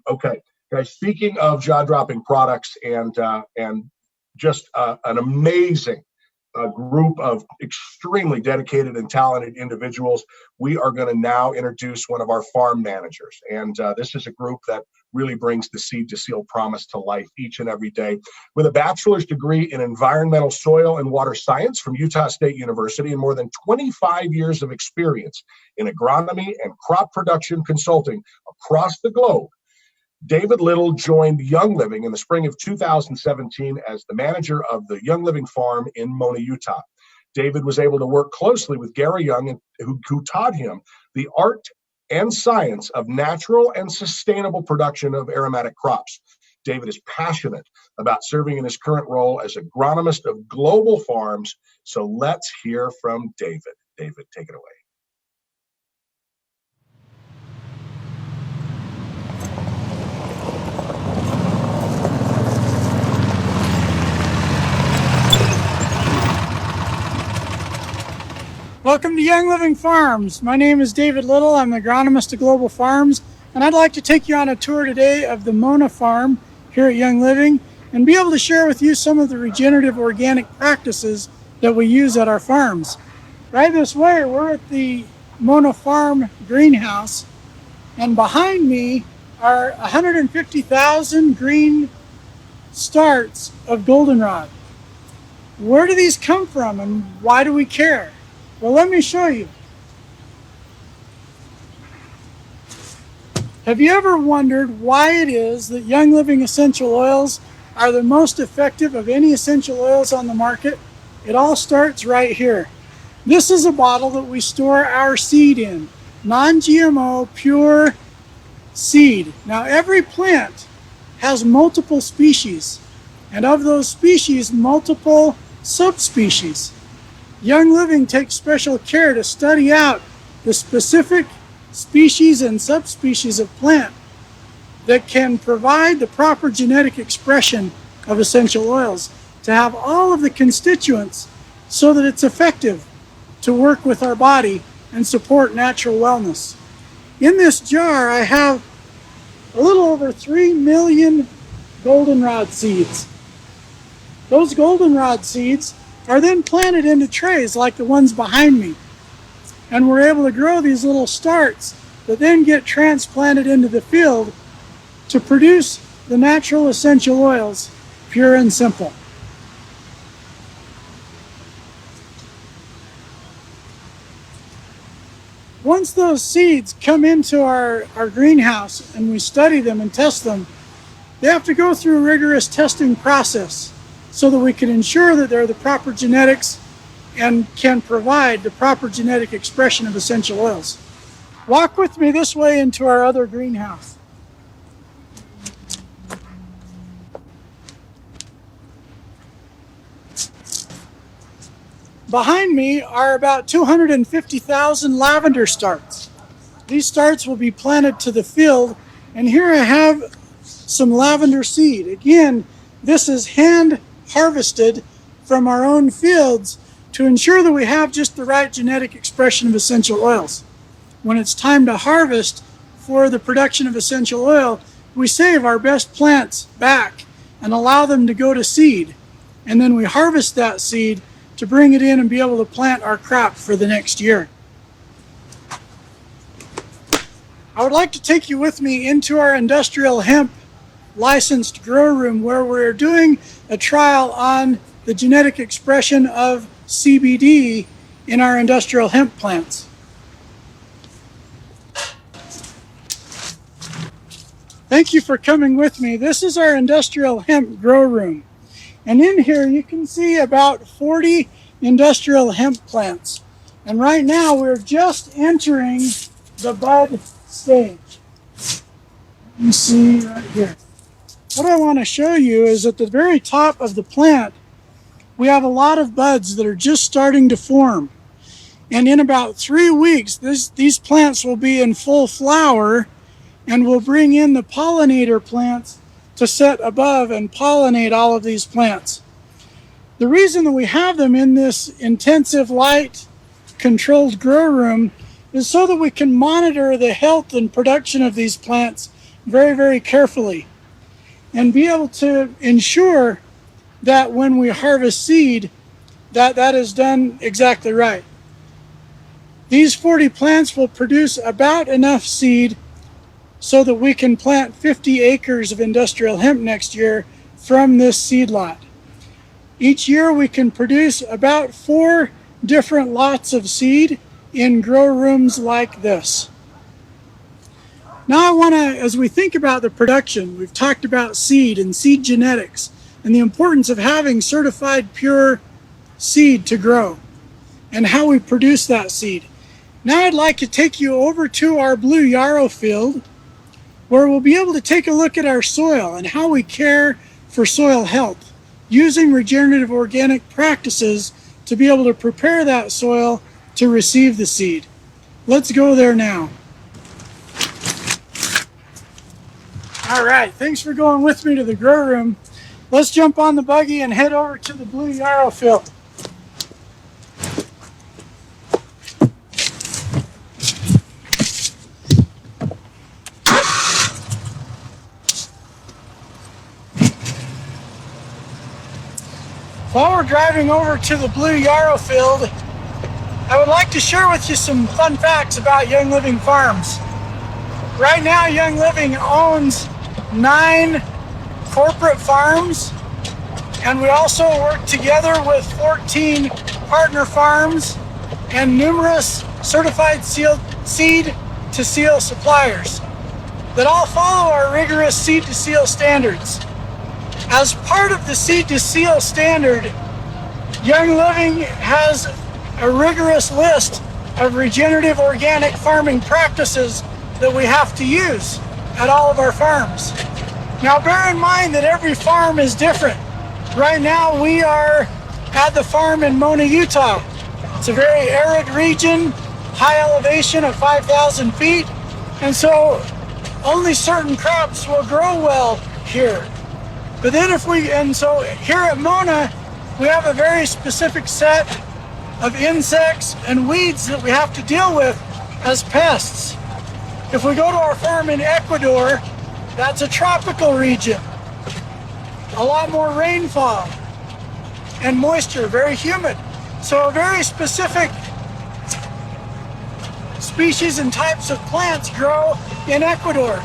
Okay, guys. Speaking of jaw-dropping products and just an amazing group of extremely dedicated and talented individuals, we are going to now introduce one of our farm managers. And this is a group that really brings the seed to seal promise to life each and every day. With a bachelor's degree in environmental soil and water science from Utah State University and more than 25 years of experience in agronomy and crop production consulting across the globe, David Little joined Young Living in the spring of 2017 as the manager of the Young Living farm in Mona, Utah. David was able to work closely with Gary Young, who taught him the art and science of natural and sustainable production of aromatic crops. David is passionate about serving in his current role as agronomist of global farms. So let's hear from David. David, take it away. Welcome to Young Living Farms. My name is David Little. I'm the agronomist of Global Farms, and I'd like to take you on a tour today of the Mona farm here at Young Living and be able to share with you some of the regenerative organic practices that we use at our farms. Right this way, we're at the Mona farm greenhouse, and behind me are 150,000 green starts of goldenrod. Where do these come from and why do we care? Well, let me show you. Have you ever wondered why it is that Young Living essential oils are the most effective of any essential oils on the market? It all starts right here. This is a bottle that we store our seed in, non-GMO, pure seed. Now, every plant has multiple species, and of those species, multiple subspecies. Young Living takes special care to study out the specific species and subspecies of plant that can provide the proper genetic expression of essential oils to have all of the constituents so that it's effective to work with our body and support natural wellness. In this jar, I have a little over 3 million goldenrod seeds. Those goldenrod seeds are then planted into trays like the ones behind me. And we're able to grow these little starts that then get transplanted into the field to produce the natural essential oils, pure and simple. Once those seeds come into our greenhouse and we study them and test them, they have to go through a rigorous testing process so that we can ensure that they're the proper genetics and can provide the proper genetic expression of essential oils. Walk with me this way into our other greenhouse. Behind me are about 250,000 lavender starts. These starts will be planted to the field, and here I have some lavender seed. Again, this is hand harvested from our own fields to ensure that we have just the right genetic expression of essential oils. When it's time to harvest for the production of essential oil, we save our best plants back and allow them to go to seed. And then we harvest that seed to bring it in and be able to plant our crop for the next year. I would like to take you with me into our industrial hemp licensed grow room where we're doing a trial on the genetic expression of CBD in our industrial hemp plants. Thank you for coming with me. This is our industrial hemp grow room. And in here you can see about 40 industrial hemp plants. And right now we're just entering the bud stage. You see right here. What I want to show you is at the very top of the plant, we have a lot of buds that are just starting to form. And in about 3 weeks, these plants will be in full flower, and we'll bring in the pollinator plants to set above and pollinate all of these plants. The reason that we have them in this intensive light controlled grow room is so that we can monitor the health and production of these plants very, very carefully and be able to ensure that when we harvest seed, that is done exactly right. These 40 plants will produce about enough seed so that we can plant 50 acres of industrial hemp next year from this seed lot. Each year we can produce about 4 different lots of seed in grow rooms like this. Now I want to, as we think about the production, we've talked about seed and seed genetics and the importance of having certified pure seed to grow and how we produce that seed. Now I'd like to take you over to our blue yarrow field where we'll be able to take a look at our soil and how we care for soil health using regenerative organic practices to be able to prepare that soil to receive the seed. Let's go there now. All right, thanks for going with me to the grow room. Let's jump on the buggy and head over to the blue yarrow field. While we're driving over to the blue yarrow field, I would like to share with you some fun facts about Young Living Farms. Right now, Young Living owns 9 corporate farms, and we also work together with 14 partner farms and numerous certified seed to seal suppliers that all follow our rigorous seed to seal standards. As part of the seed to seal standard, Young Living has a rigorous list of regenerative organic farming practices that we have to use at all of our farms. Now bear in mind that every farm is different. Right now we are at the farm in Mona, Utah. It's a very arid region, high elevation of 5,000 feet, and so only certain crops will grow well here. But then so here at Mona, we have a very specific set of insects and weeds that we have to deal with as pests. If we go to our farm in Ecuador, that's a tropical region. A lot more rainfall and moisture, very humid. So a very specific species and types of plants grow in Ecuador.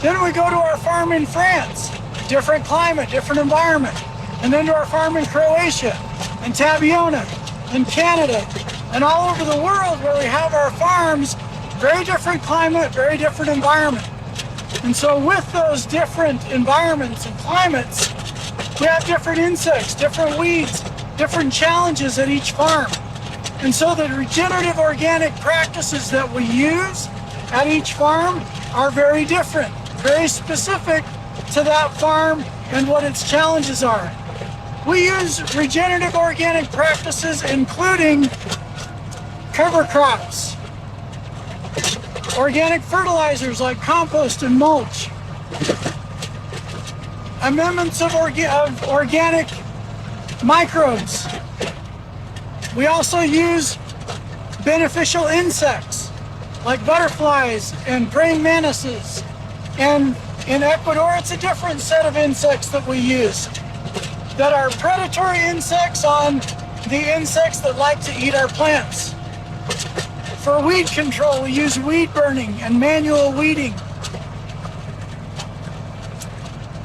Then we go to our farm in France, different climate, different environment. And then to our farm in Croatia and Tabiona and Canada and all over the world where we have our farms, very different climate, very different environment. And so with those different environments and climates, we have different insects, different weeds, different challenges at each farm. And so the regenerative organic practices that we use at each farm are very different, very specific to that farm and what its challenges are. We use regenerative organic practices including cover crops, organic fertilizers like compost and mulch, amendments of organic microbes. We also use beneficial insects like butterflies and praying mantises. And in Ecuador, it's a different set of insects that we use that are predatory insects on the insects that like to eat our plants. For weed control, we use weed burning and manual weeding.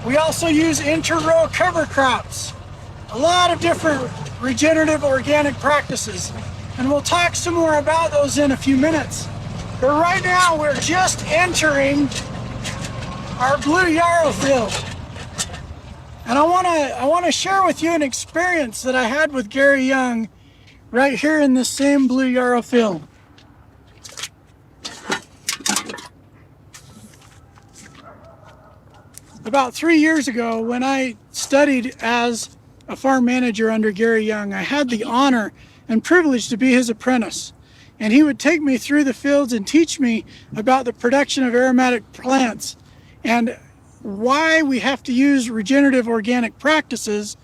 We also use inter-row cover crops. A lot of different regenerative organic practices. And we'll talk some more about those in a few minutes. But right now, we're just entering our blue yarrow field. And I want to share with you an experience that I had with Gary Young right here in this same blue yarrow field. About 3 years ago, when I studied as a farm manager under Gary Young, I had the honor and privilege to be his apprentice. And he would take me through the fields and teach me about the production of aromatic plants and why we have to use regenerative organic practices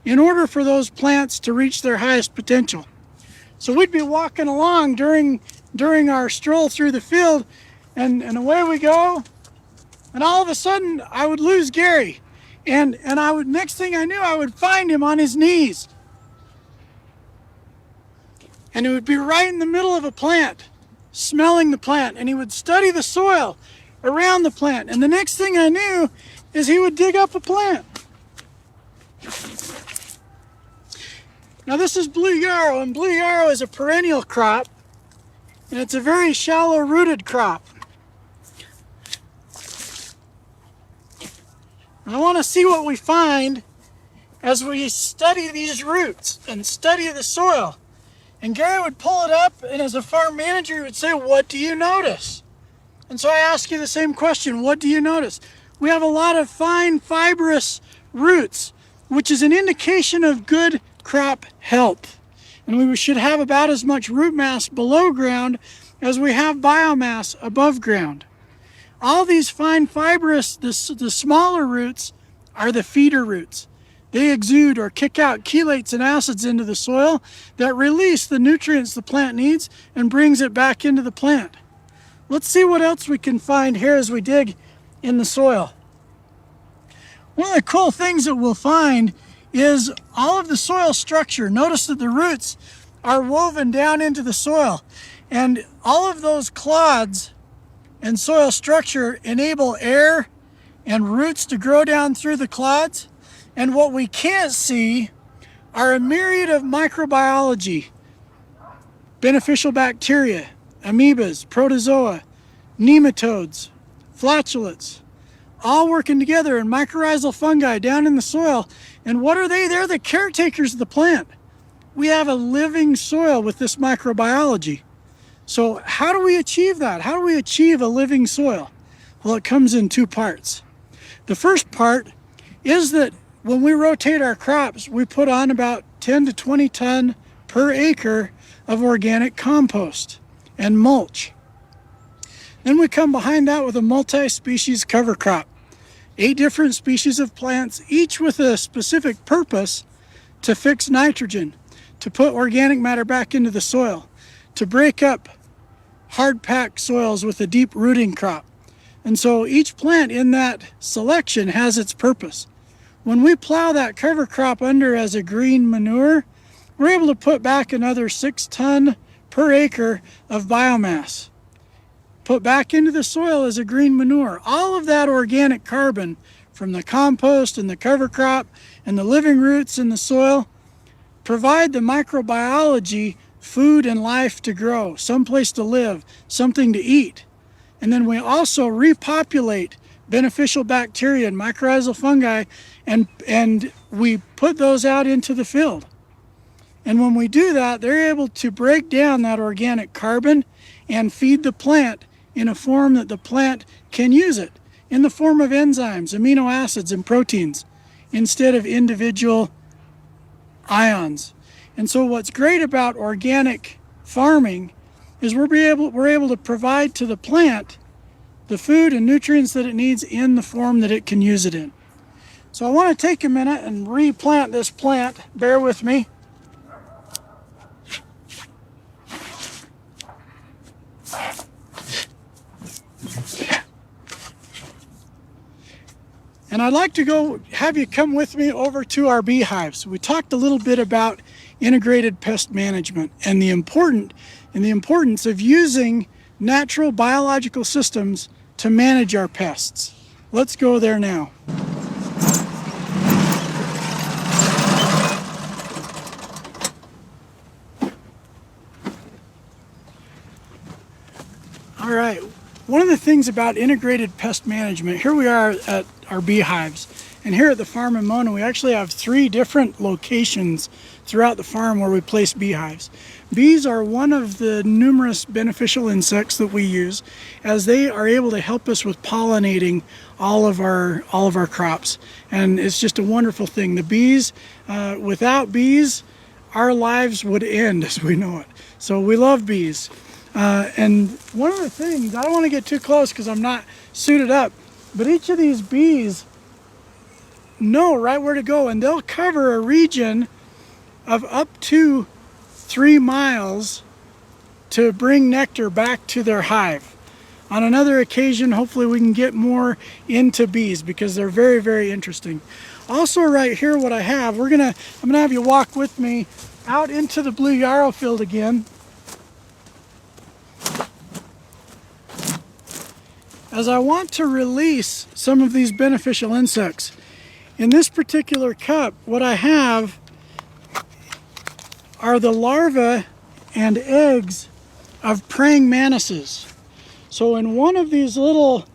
in order for those plants to reach their highest potential. So we'd be walking along during our stroll through the field, and away we go. And all of a sudden I would lose Gary. And I would, next thing I knew, I would find him on his knees. And it would be right in the middle of a plant, smelling the plant, and he would study the soil around the plant. And the next thing I knew is he would dig up a plant. Now this is blue yarrow, and blue yarrow is a perennial crop, and it's a very shallow rooted crop. And I want to see what we find as we study these roots and study the soil. And Gary would pull it up, and as a farm manager, he would say, "What do you notice?" And so I ask you the same question, what do you notice? We have a lot of fine fibrous roots, which is an indication of good crop health. And we should have about as much root mass below ground as we have biomass above ground. All these fine fibrous, the smaller roots, are the feeder roots. They exude or kick out chelates and acids into the soil that release the nutrients the plant needs and brings it back into the plant. Let's see what else we can find here as we dig in the soil. One of the cool things that we'll find is all of the soil structure. Notice that the roots are woven down into the soil, and all of those clods and soil structure enable air and roots to grow down through the clods. And what we can't see are a myriad of microbiology, beneficial bacteria, amoebas, protozoa, nematodes, flatulates, all working together, and mycorrhizal fungi down in the soil. And what are they? They're the caretakers of the plant. We have a living soil with this microbiology. So how do we achieve that? How do we achieve a living soil? Well, it comes in two parts. The first part is that when we rotate our crops, we put on about 10 to 20 ton per acre of organic compost and mulch. Then we come behind that with a multi-species cover crop. 8 different species of plants, each with a specific purpose to fix nitrogen, to put organic matter back into the soil, to break up hard-packed soils with a deep rooting crop. And so each plant in that selection has its purpose. When we plow that cover crop under as a green manure, we're able to put back another 6 ton per acre of biomass, put back into the soil as a green manure. All of that organic carbon from the compost and the cover crop and the living roots in the soil provide the microbiology food and life to grow, someplace to live, something to eat. And then we also repopulate beneficial bacteria and mycorrhizal fungi, and we put those out into the field. And when we do that, they're able to break down that organic carbon and feed the plant in a form that the plant can use it, in the form of enzymes, amino acids, and proteins, instead of individual ions. And so what's great about organic farming is we're able to provide to the plant the food and nutrients that it needs in the form that it can use it in. So I want to take a minute and replant this plant. Bear with me. And I'd like to have you come with me over to our beehives. We talked a little bit about integrated pest management and the importance of using natural biological systems to manage our pests. Let's go there now. All right, one of the things about integrated pest management, here we are at our beehives, and here at the farm in Mona, we actually have 3 different locations throughout the farm where we place beehives. Bees are one of the numerous beneficial insects that we use, as they are able to help us with pollinating all of our crops, and it's just a wonderful thing. The bees, without bees, our lives would end as we know it. So we love bees. And one of the things, I don't want to get too close because I'm not suited up, but each of these bees know right where to go, and they'll cover a region of up to 3 miles to bring nectar back to their hive. On another occasion, hopefully we can get more into bees because they're very, very interesting. Also right here what I have, I'm gonna have you walk with me out into the blue yarrow field again. As I want to release some of these beneficial insects. In this particular cup, what I have are the larvae and eggs of praying mantises. So in one of these little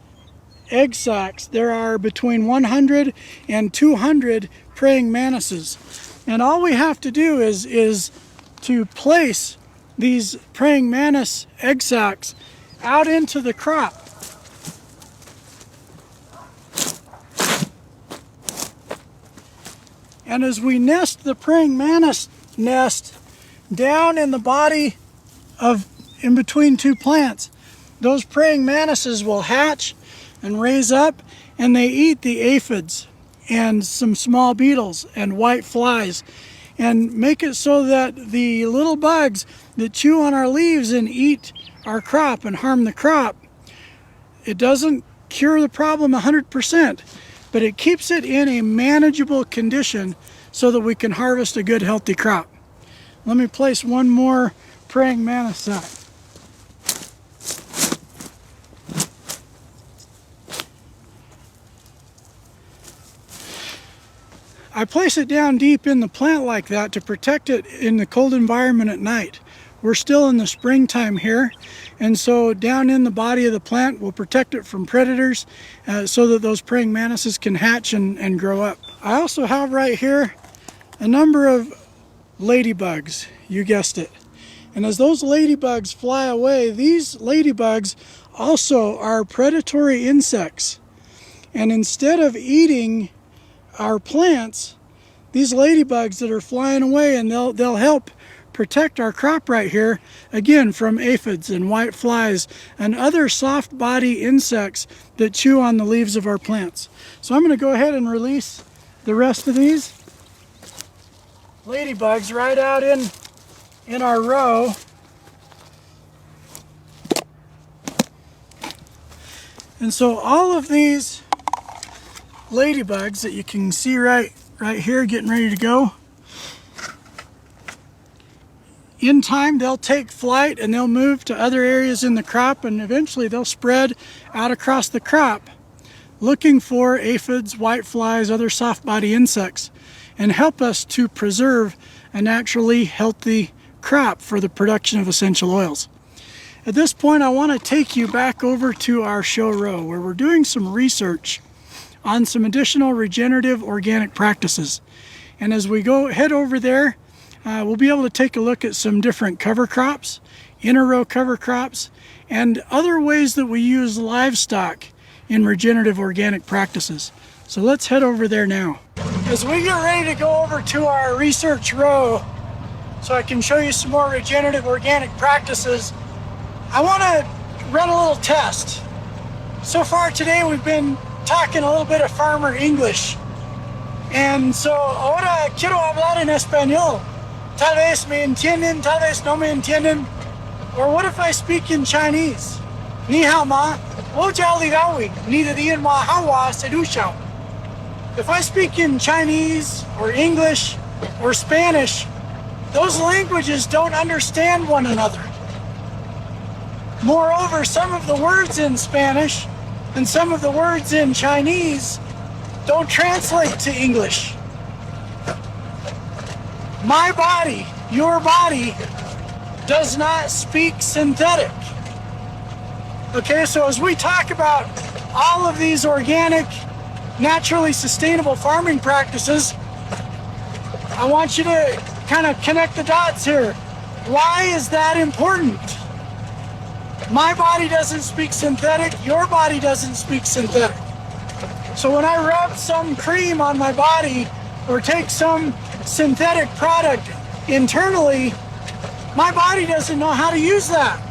egg sacs, there are between 100 and 200 praying mantises. And all we have to do is to place these praying mantis egg sacs out into the crop. And as we nest the praying mantis nest down in the body of in between two plants, those praying mantises will hatch and raise up, and they eat the aphids and some small beetles and white flies, and make it so that the little bugs that chew on our leaves and eat our crop and harm the crop, it doesn't cure the problem 100%, but it keeps it in a manageable condition so that we can harvest a good healthy crop. Let me place one more praying mantis sac. I place it down deep in the plant like that to protect it in the cold environment at night. We're still in the springtime here, and so down in the body of the plant will protect it from predators so that those praying mantises can hatch and grow up. I also have right here a number of ladybugs, you guessed it. And as those ladybugs fly away, these ladybugs also are predatory insects. And instead of eating our plants, these ladybugs that are flying away, and they'll help protect our crop right here, again, from aphids and white flies and other soft body insects that chew on the leaves of our plants. So I'm going to go ahead and release the rest of these ladybugs right out in our row. And so all of these ladybugs that you can see right here getting ready to go, in time they'll take flight and they'll move to other areas in the crop, and eventually they'll spread out across the crop looking for aphids, white flies, other soft body insects, and help us to preserve a naturally healthy crop for the production of essential oils. At this point, I want to take you back over to our show row where we're doing some research on some additional regenerative organic practices. And as we head over there, we'll be able to take a look at some different cover crops, inner row cover crops, and other ways that we use livestock in regenerative organic practices. So let's head over there now. As we get ready to go over to our research row so I can show you some more regenerative organic practices, I want to run a little test. So far today we've been talking a little bit of farmer English. And so ahora quiero hablar en español. Tal vez me entienden, tal vez no me entienden. Or what if I speak in Chinese? Ni hao ma, wo jiao li dao wi, ni de dian ma hawa sedu xiao. If I speak in Chinese or English or Spanish, those languages don't understand one another. Moreover, some of the words in Spanish and some of the words in Chinese don't translate to English. My body, your body, does not speak synthetic. Okay, so as we talk about all of these organic, naturally sustainable farming practices, I want you to kind of connect the dots here. Why is that important? My body doesn't speak synthetic, your body doesn't speak synthetic. So when I rub some cream on my body or take some synthetic product internally, my body doesn't know how to use that.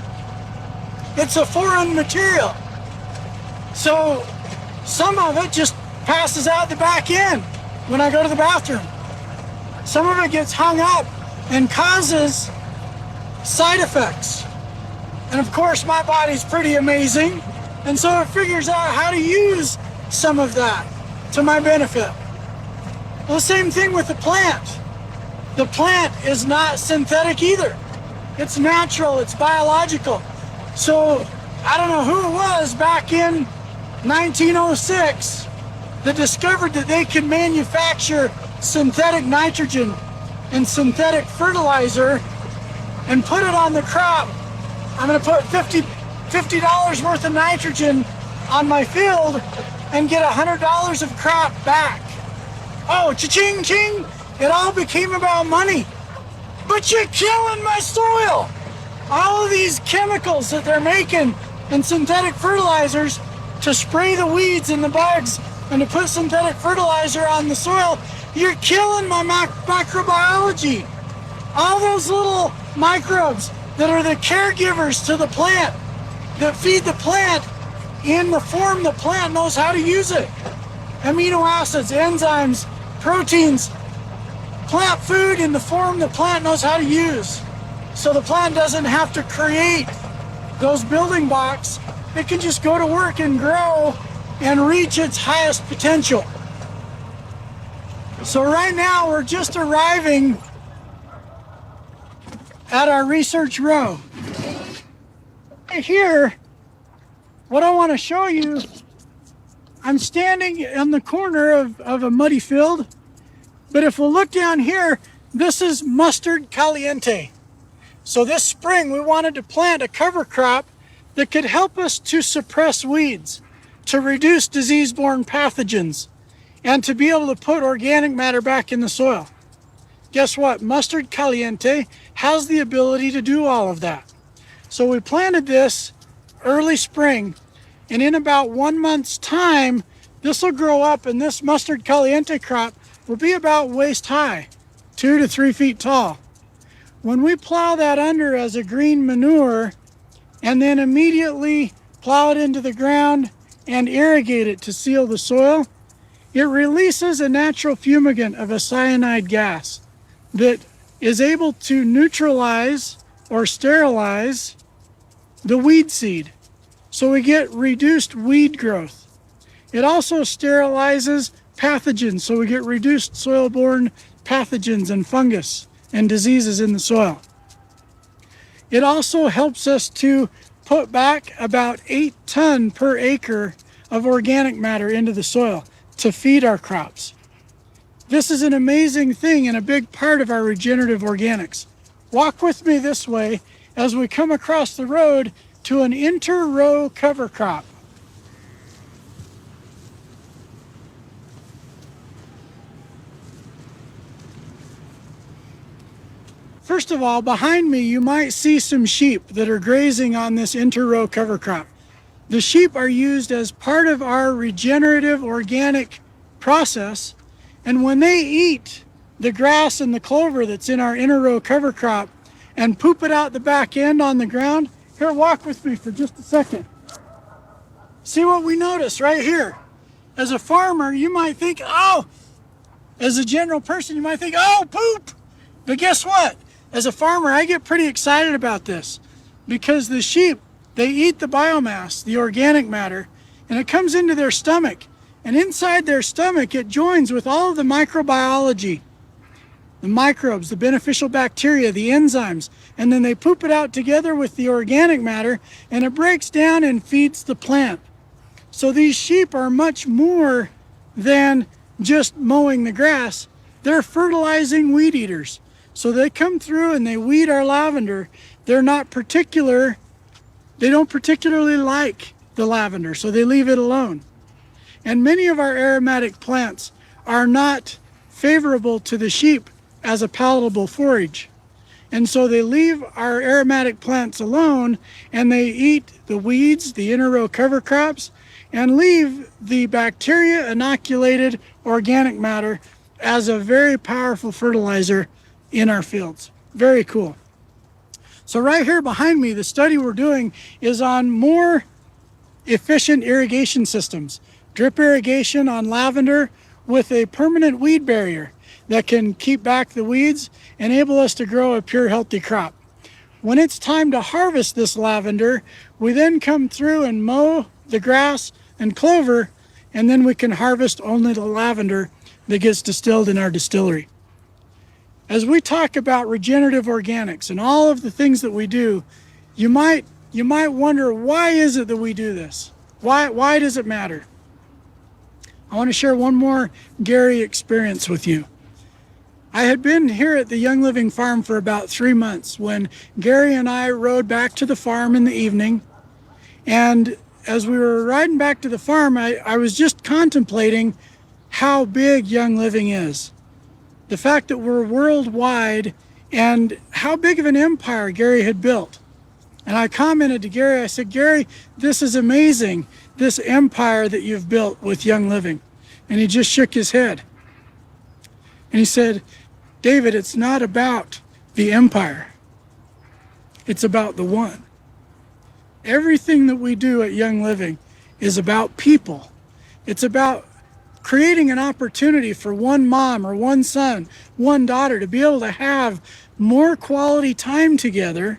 It's a foreign material. So some of it just passes out the back end when I go to the bathroom. Some of it gets hung up and causes side effects. And of course, my body's pretty amazing. And so it figures out how to use some of that to my benefit. Well, the same thing with the plant. The plant is not synthetic either. It's natural, it's biological. So I don't know who it was back in 1906 that discovered that they can manufacture synthetic nitrogen and synthetic fertilizer and put it on the crop. I'm gonna put $50 worth of nitrogen on my field and get $100 of crop back. Oh, cha-ching, ching, it all became about money. But you're killing my soil. All of these chemicals that they're making and synthetic fertilizers to spray the weeds and the bugs and to put synthetic fertilizer on the soil, you're killing my microbiology. All those little microbes that are the caregivers to the plant, that feed the plant in the form the plant knows how to use it. Amino acids, enzymes, proteins, plant food in the form the plant knows how to use. So the plant doesn't have to create those building blocks. It can just go to work and grow and reach its highest potential. So right now we're just arriving at our research row. Here, what I want to show you, I'm standing on the corner of a muddy field, but if we'll look down here, this is mustard caliente. So this spring we wanted to plant a cover crop that could help us to suppress weeds, to reduce disease-borne pathogens, and to be able to put organic matter back in the soil. Guess what? Mustard caliente has the ability to do all of that. So we planted this early spring, and in about 1 month's time, this will grow up, and this mustard caliente crop will be about waist high, 2 to 3 feet tall. When we plow that under as a green manure and then immediately plow it into the ground and irrigate it to seal the soil, it releases a natural fumigant of a cyanide gas that is able to neutralize or sterilize the weed seed. So we get reduced weed growth. It also sterilizes pathogens, so we get reduced soil-borne pathogens and fungus and diseases in the soil. It also helps us to put back about 8 tons per acre of organic matter into the soil to feed our crops. This is an amazing thing and a big part of our regenerative organics. Walk with me this way as we come across the road to an inter-row cover crop. First of all, behind me you might see some sheep that are grazing on this inter-row cover crop. The sheep are used as part of our regenerative organic process, and when they eat the grass and the clover that's in our inter-row cover crop and poop it out the back end on the ground, here, walk with me for just a second. See what we notice right here. As a farmer, you might think, oh, as a general person, you might think, oh, poop. But guess what? As a farmer, I get pretty excited about this because the sheep, they eat the biomass, the organic matter, and it comes into their stomach. And inside their stomach, it joins with all of the microbiology, the microbes, the beneficial bacteria, the enzymes, and then they poop it out together with the organic matter, and it breaks down and feeds the plant. So these sheep are much more than just mowing the grass. They're fertilizing weed eaters. So they come through and they weed our lavender. They're not particular, they don't particularly like the lavender, so they leave it alone. And many of our aromatic plants are not favorable to the sheep as a palatable forage. And so they leave our aromatic plants alone and they eat the weeds, the inter-row cover crops, and leave the bacteria inoculated organic matter as a very powerful fertilizer in our fields. Very cool. So right here behind me, the study we're doing is on more efficient irrigation systems. Drip irrigation on lavender with a permanent weed barrier that can keep back the weeds, enable us to grow a pure, healthy crop. When it's time to harvest this lavender, we then come through and mow the grass, and clover, and then we can harvest only the lavender that gets distilled in our distillery. As we talk about regenerative organics and all of the things that we do, you might wonder, why is it that we do this? Why does it matter? I want to share one more Gary experience with you. I had been here at the Young Living Farm for about 3 months when Gary and I rode back to the farm in the evening. And as we were riding back to the farm, I was just contemplating how big Young Living is. The fact that we're worldwide and how big of an empire Gary had built. And I commented to Gary, I said, Gary, this is amazing, this empire that you've built with Young Living. And he just shook his head. And he said, David, it's not about the empire. It's about the one. Everything that we do at Young Living is about people. It's about creating an opportunity for one mom or one son, one daughter to be able to have more quality time together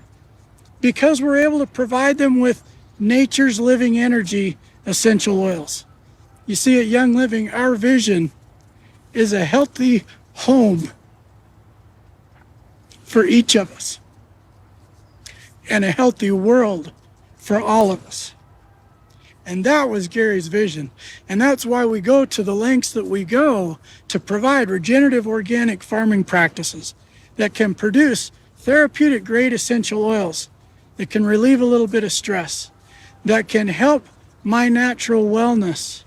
because we're able to provide them with nature's living energy essential oils. You see, at Young Living, our vision is a healthy home for each of us and a healthy world for all of us. And that was Gary's vision. And that's why we go to the lengths that we go to provide regenerative organic farming practices that can produce therapeutic grade essential oils, that can relieve a little bit of stress, that can help my natural wellness.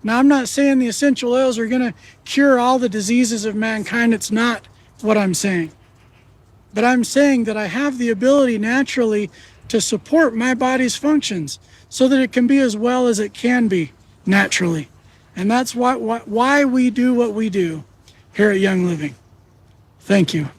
Now, I'm not saying the essential oils are going to cure all the diseases of mankind. It's not what I'm saying. But I'm saying that I have the ability naturally to support my body's functions so that it can be as well as it can be naturally. And that's why we do what we do here at Young Living. Thank you.